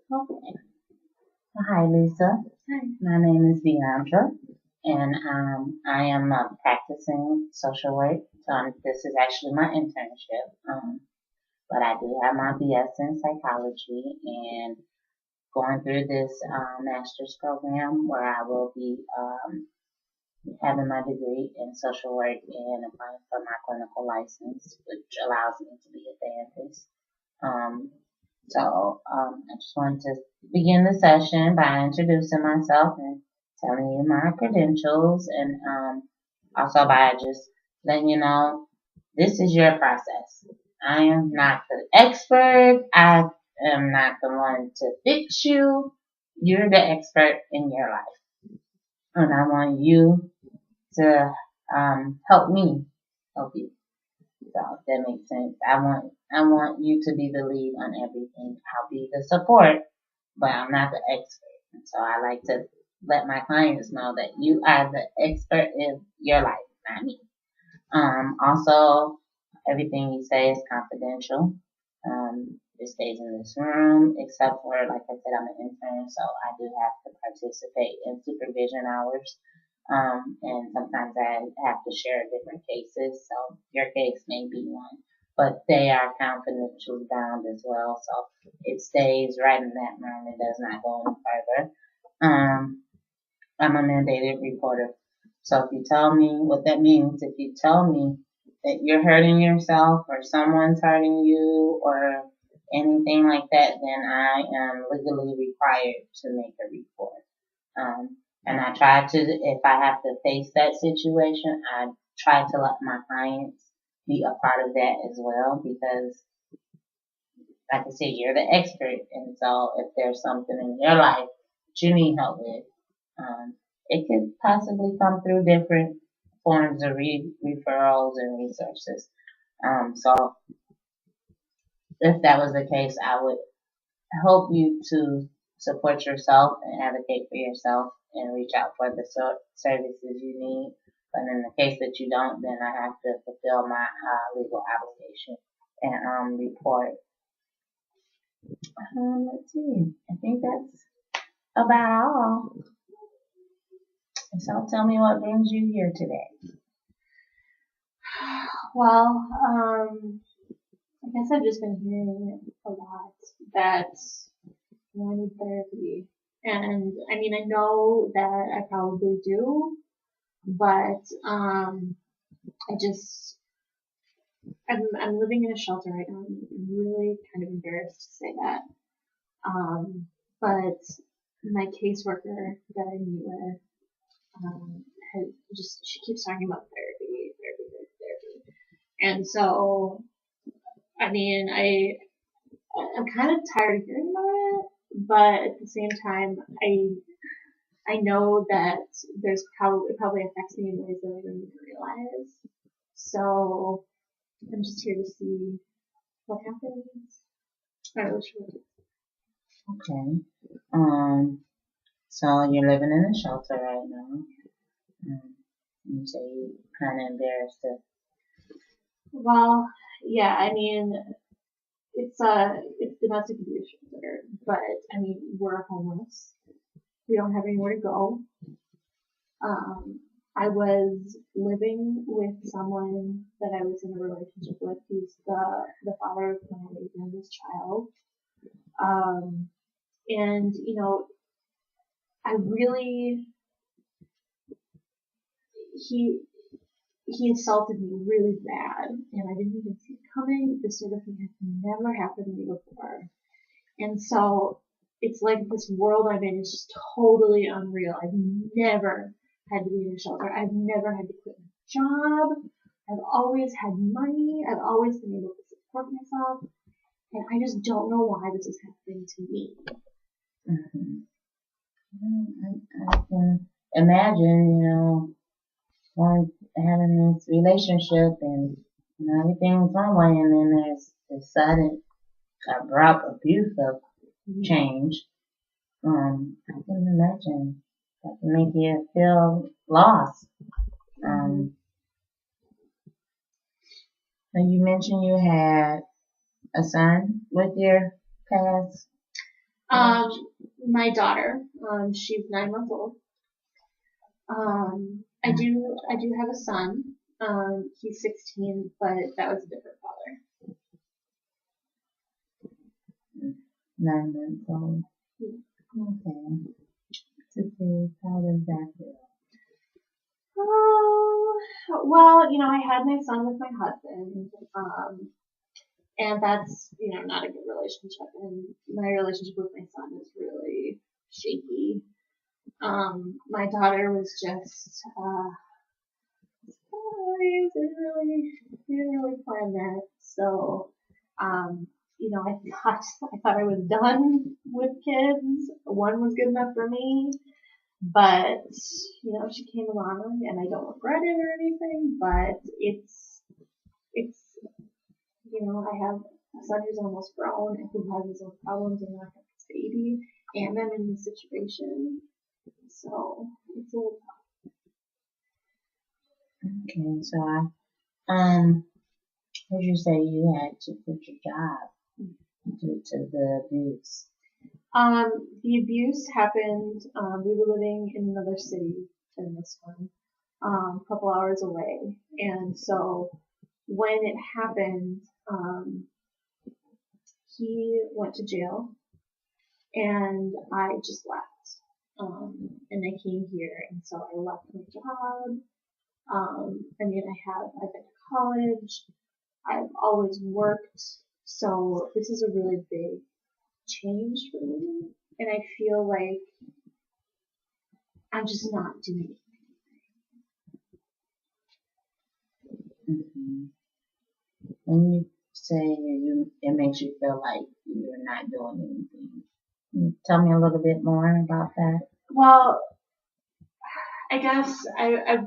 Okay. Hi, Lisa. Hi. My name is Deandra, and I am practicing social work. This is actually my internship, but I do have my BS in psychology and going through this master's program where I will be having my degree in social work and applying for my clinical license, which allows me to be a therapist. Um, I just wanted to begin the session by introducing myself and telling you my credentials and also by just letting you know this is your process. I am not the expert. I am not the one to fix you. You're the expert in your life. And I want you to help me help you. So if that makes sense. I want you to be the lead on everything. I'll be the support, but I'm not the expert. And so I like to let my clients know that you are the expert in your life, not me. Also, everything you say is confidential. It stays in this room, except for, like I said, I'm an intern, so I do have to participate in supervision hours. And sometimes I have to share different cases, so your case may be one, but they are confidentially bound as well, so it stays right in that room. It does not go any further. I'm a mandated reporter. So if you tell me what that means, if you tell me that you're hurting yourself or someone's hurting you or anything like that, then I am legally required to make a report. And I try to, if I have to face that situation, I try to let my clients be a part of that as well because, like I said, you're the expert. And so if there's something in your life that you need help with, um, it could possibly come through different forms of referrals and resources. So if that was the case, I would help you to support yourself and advocate for yourself and reach out for the services you need. But in the case that you don't, then I have to fulfill my legal obligation and report. Let's see. I think that's about all. So tell me what brings you here today. Well, I guess I've just been hearing a lot that I need therapy. And I mean, I know that I probably do, but I just I'm living in a shelter right now. I'm really kind of embarrassed to say that. But my caseworker that I meet with has just she keeps talking about therapy. And so I mean, I'm kind of tired of hearing about it, but at the same time, I know that it probably affects me in ways that I didn't even realize. So I'm just here to see what happens. Not really sure. Okay. Um, so you're living in a shelter right now. You say you kind of embarrassed to. Well, yeah, I mean, it's domestic abuse shelter, but I mean, we're homeless. We don't have anywhere to go. Um, I was living with someone that I was in a relationship with. He's the father of my youngest child. Um, and I really he he assaulted me really bad, and I didn't even see it coming. This sort of thing has never happened to me before, and so it's like this world I'm in is just totally unreal. I've never had to be in a shelter. I've never had to quit my job. I've always had money. I've always been able to support myself. And I just don't know why this is happening to me. Mhm. I can imagine, one having this relationship and everything's one way, and then there's this sudden abrupt abuse of change. I can imagine that can make you feel lost. Mm-hmm. Um, so you mentioned you had a son with your past. My daughter, she's 9 months old. I do have a son. He's 16, but that was a different father. 9 months old. Okay. To see how does that feel? Well, I had my son with my husband, and that's, not a good relationship, and my relationship with my son is really shaky. My daughter was just, we didn't really plan that, so, I thought I was done with kids. One was good enough for me. But, she came along and I don't regret it or anything, but it's, I have a son who's almost grown and who has his own problems and not have his baby, and I'm in this situation. So, it's a little tough. Okay, so as you say, you had to quit your job due to the abuse. The abuse happened, we were living in another city than this one, a couple hours away. And so when it happened, he went to jail and I just left. And I came here and so I left my job. I've been to college. I've always worked. So this is a really big change for me, and I feel like I'm just not doing Mm-hmm. When you say it makes you feel like you're not doing anything, can you tell me a little bit more about that? Well, I guess I've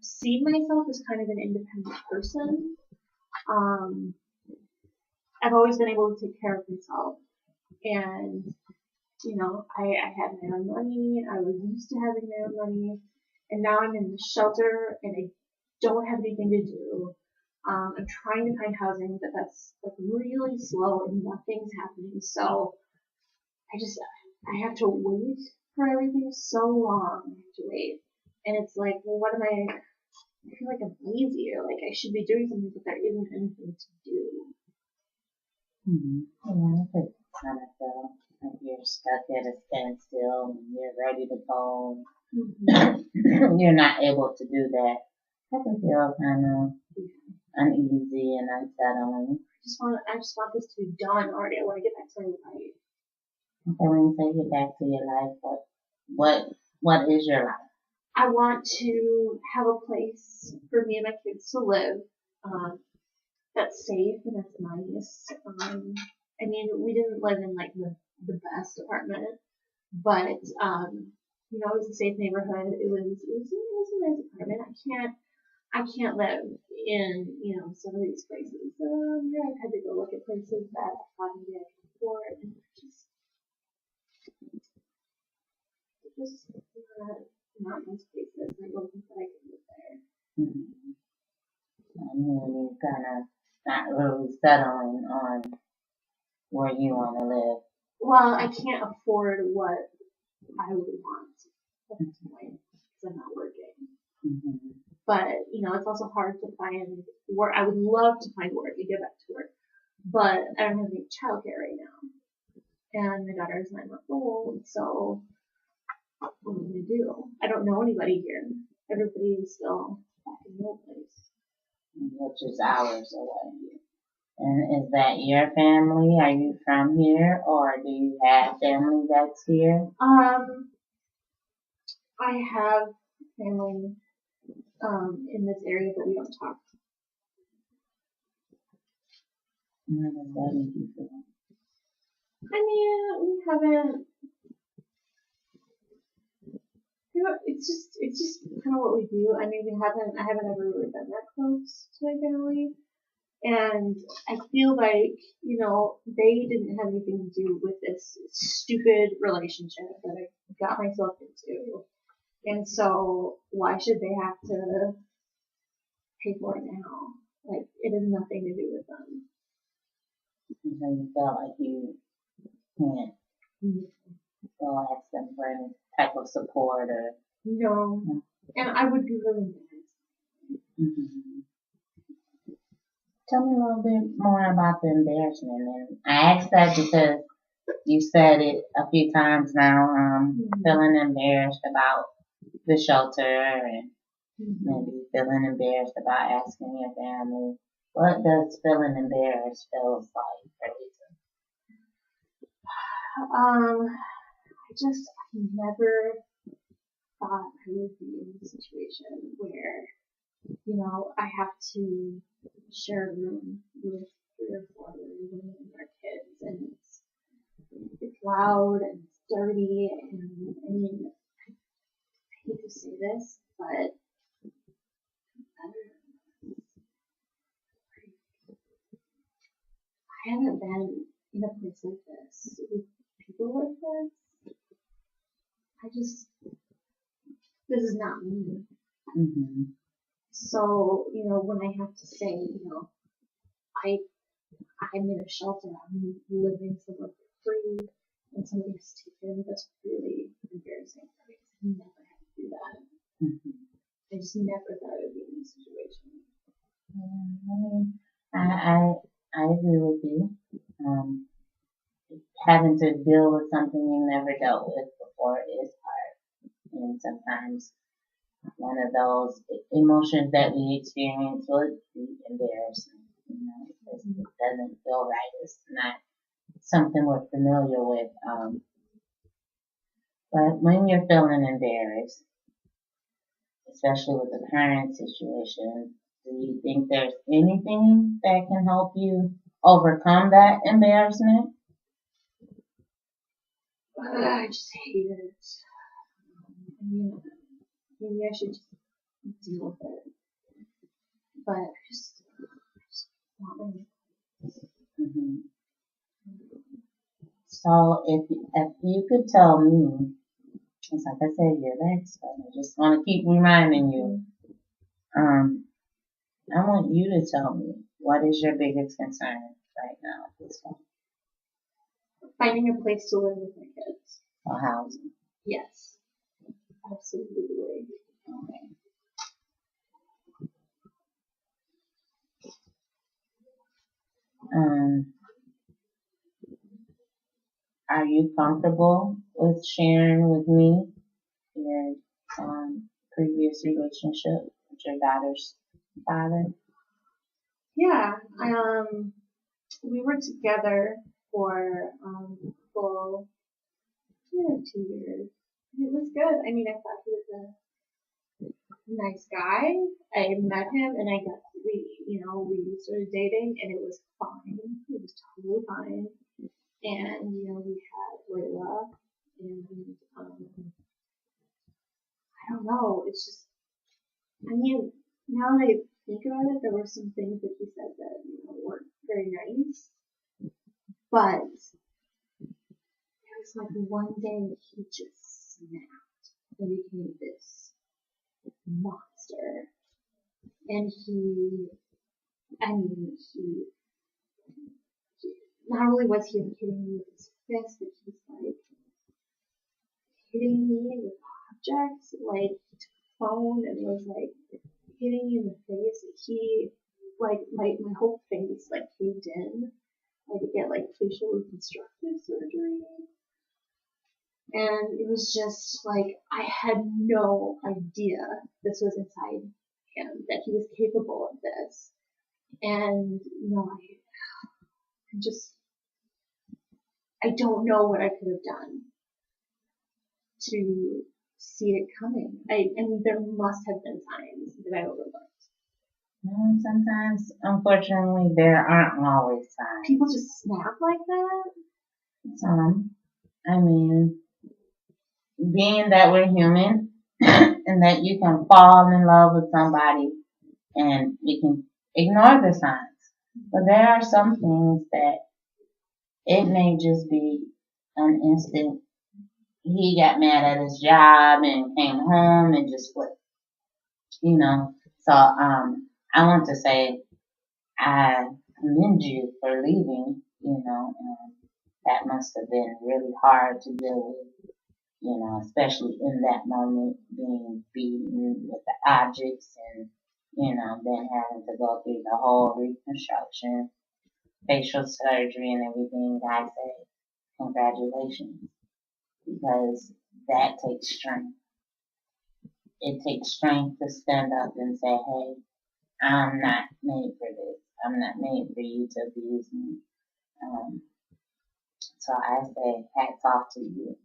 seen myself as kind of an independent person. I've always been able to take care of myself, and I had my own money. I was used to having my own money, and now I'm in the shelter and I don't have anything to do. I'm trying to find housing, but that's like really slow and nothing's happening. So I have to wait for everything so long. I have to wait, and it's like, well, what am I? I feel like I'm lazy, or like I should be doing something, but there isn't anything to do. Mm-hmm. Yeah, I could kind of feel like you're stuck at a standstill and you're ready to go. Mm-hmm. You're not able to do that. I can feel kind of uneasy and unsettling. I just want this to be done already. I want to get back to my life. Okay, when you say get back to your life, what is your life? I want to have a place for me and my kids to live, that's safe and that's nice. We didn't live in like the best apartment, but it was a safe neighborhood. It was a nice apartment. I can't live in, some of these places. I've had to go look at places that maybe I can afford, and just not nice places. I don't think that I can live there. Mm-hmm. I mean, you kind of not really settling on where you want to live. Well, I can't afford what I would want at this point because I'm not working. Mm-hmm. But, it's also hard to find work. I would love to find work and get back to work, but I don't have any childcare right now. And my daughter is 9 months old, so what am I going to do? I don't know anybody here. Everybody is still back in the old place. Which is hours away. And is that your family? Are you from here, or do you have family that's here? I have family in this area, but we don't talk. How does that make you feel? We haven't. It's just kind of what we do. I haven't ever really been that close to my family. And I feel like, they didn't have anything to do with this stupid relationship that I got myself into. And so why should they have to pay for it now? Like, it has nothing to do with them. So you felt like you can't Or ask them for any type of support or. No. And I would be really embarrassed. Mm-hmm. Tell me a little bit more about the embarrassment. And I asked that because you said it a few times now, feeling embarrassed about the shelter and maybe feeling embarrassed about asking your family. What does feeling embarrassed feels like for you? I never thought I would be in a situation where, I have to share a room with 3 or 4 women and our kids, and it's loud and it's dirty, and I mean, I hate to say this, but I haven't been in a place like this with people like this. This is not me. Mm-hmm. So, when I have to say, I'm in a shelter, I'm living somewhere for free, and somebody has to take care of me, that's really embarrassing for me. I never had to do that. Mm-hmm. I just never thought I would be in this situation. I mean, I agree with you. Having to deal with something you never dealt with before is hard. And sometimes one of those emotions that we experience would be embarrassing, because it doesn't feel right. It's not something we're familiar with. But when you're feeling embarrassed, especially with the current situation, do you think there's anything that can help you overcome that embarrassment? I just hate it. I mean, maybe I should just deal with it. But I just want my. Mm-hmm. So if you could tell me, it's like I said, you're the expert. I just want to keep reminding you. I want you to tell me, what is your biggest concern right now at this point? Finding a place to live with my kids. Or housing? Yes, absolutely. Okay. Are you comfortable with sharing with me your previous relationship with your daughter's father? Yeah, we were together for full 2 years. It was good. I mean, I thought he was a nice guy. I met him and we started dating and it was fine. It was totally fine. And, we had Layla and, I don't know, it's just, I mean, now that I think about it, there were some things that he said that, weren't very nice. But it was like one day he just snapped and became this monster. And not only was he hitting me with his fist, but he was like hitting me with objects. Like he took a phone and was like hitting me in the face. He like my whole face like caved in. I had to get like facial reconstructive surgery. And it was just like I had no idea this was inside him, that he was capable of this. And I don't know what I could have done to see it coming. I mean, there must have been signs that I overlooked. Sometimes, unfortunately, there aren't always signs. People just snap like that? I mean, being that we're human and that you can fall in love with somebody and you can ignore the signs. But there are some things that it may just be an instant. He got mad at his job and came home and just flipped, So, I want to say I commend you for leaving, that must have been really hard to deal with, especially in that moment, being beaten with the objects and, then having to go through the whole reconstruction, facial surgery and everything. I say congratulations, because that takes strength. It takes strength to stand up and say, hey, I'm not made for this. I'm not made for you to abuse me. Um, so I say hats off to you.